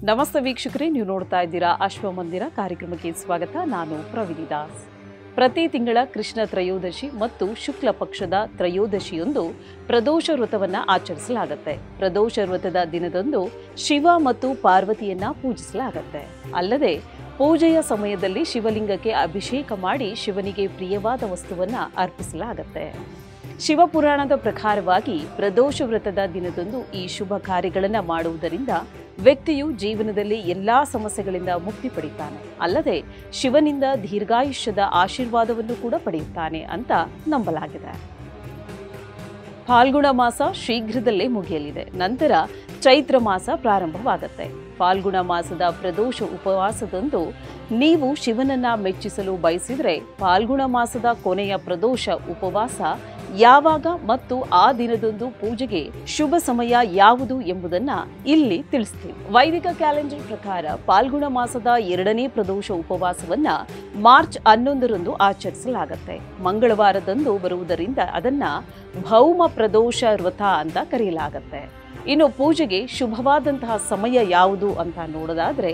ನಮಸ್ತೆ ವೀಕ್ಷಕರೇ, ನೀವು ನೋಡ್ತಾ ಇದ್ದೀರಾ ಅಶ್ವಮಂದಿರ ಕಾರ್ಯಕ್ರಮಕ್ಕೆ ಸ್ವಾಗತ. ನಾನು ಪ್ರವೀಣಿ ದಾಸ್. ಪ್ರತಿ ತಿಂಗಳ ಕೃಷ್ಣ ತ್ರಯೋದಶಿ ಮತ್ತು ಶುಕ್ಲ ಪಕ್ಷದ ತ್ರಯೋದಶಿಯೊಂದು ಪ್ರದೋಷ ವ್ರತವನ್ನು ಆಚರಿಸಲಾಗುತ್ತೆ. ಪ್ರದೋಷ ವ್ರತದ ದಿನದಂದು ಶಿವ ಮತ್ತು ಪಾರ್ವತಿಯನ್ನ ಪೂಜಿಸಲಾಗುತ್ತೆ. ಅಲ್ಲದೆ ಪೂಜೆಯ ಸಮಯದಲ್ಲಿ ಶಿವಲಿಂಗಕ್ಕೆ ಅಭಿಷೇಕ ಮಾಡಿ ಶಿವನಿಗೆ ಪ್ರಿಯವಾದ ವಸ್ತುವನ್ನು ಅರ್ಪಿಸಲಾಗುತ್ತೆ. ಶಿವಪುರಾಣದ ಪ್ರಕಾರವಾಗಿ ಪ್ರದೋಷ ವ್ರತದ ದಿನದಂದು ಈ ಶುಭ ಕಾರ್ಯಗಳನ್ನು ಮಾಡುವುದರಿಂದ ವ್ಯಕ್ತಿಯು ಜೀವನದಲ್ಲಿ ಎಲ್ಲಾ ಸಮಸ್ಯೆಗಳಿಂದ ಮುಕ್ತಿ ಪಡೆಯುತ್ತಾನೆ. ಅಲ್ಲದೆ ಶಿವನಿಂದ ದೀರ್ಘಾಯುಷ್ಯದ ಆಶೀರ್ವಾದವನ್ನು ಕೂಡ ಪಡೆಯುತ್ತಾನೆ ಅಂತ ನಂಬಲಾಗಿದೆ. ಫಾಲ್ಗುಣ ಮಾಸ ಶೀಘ್ರದಲ್ಲೇ ಮುಗಿಯಲಿದೆ. ನಂತರ ಚೈತ್ರ ಮಾಸ ಪ್ರಾರಂಭವಾಗುತ್ತೆ. ಫಾಲ್ಗುಣ ಮಾಸದ ಪ್ರದೋಷ ಉಪವಾಸದಂದು ನೀವು ಶಿವನನ್ನ ಮೆಚ್ಚಿಸಲು ಬಯಸಿದರೆ ಫಾಲ್ಗುಣ ಮಾಸದ ಕೊನೆಯ ಪ್ರದೋಷ ಉಪವಾಸ ಯಾವಾಗ ಮತ್ತು ಆ ದಿನದಂದು ಪೂಜೆಗೆ ಶುಭ ಸಮಯ ಯಾವುದು ಎಂಬುದನ್ನ ಇಲ್ಲಿ ತಿಳಿಸ್ತೀವಿ. ವೈದಿಕ ಕ್ಯಾಲೆಂಡರ್ ಪ್ರಕಾರ ಫಾಲ್ಗುಣ ಮಾಸದ 2ನೇ ಪ್ರದೋಷ ಉಪವಾಸವನ್ನ ಮಾರ್ಚ್ 11ರಂದು ಆಚರಿಸಲಾಗುತ್ತೆ. ಮಂಗಳವಾರದಂದು ಬರುವುದರಿಂದ ಅದನ್ನ ಭೌಮ ಪ್ರದೋಷ ವ್ರತ ಅಂತ ಕರೆಯಲಾಗುತ್ತೆ. ಇನ್ನು ಪೂಜೆಗೆ ಶುಭವಾದಂತಹ ಸಮಯ ಯಾವುದು ಅಂತ ನೋಡೋದಾದ್ರೆ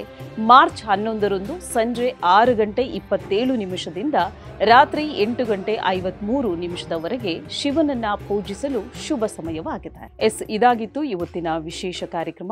ಮಾರ್ಚ್ 11ರಂದು ಸಂಜೆ 6:27 ರಾತ್ರಿ 8:53 ಶಿವನನ್ನ ಪೂಜಿಸಲು ಶುಭ ಸಮಯವಾಗಿದೆ. ಇದಾಗಿತ್ತು ಇವತ್ತಿನ ವಿಶೇಷ ಕಾರ್ಯಕ್ರಮ.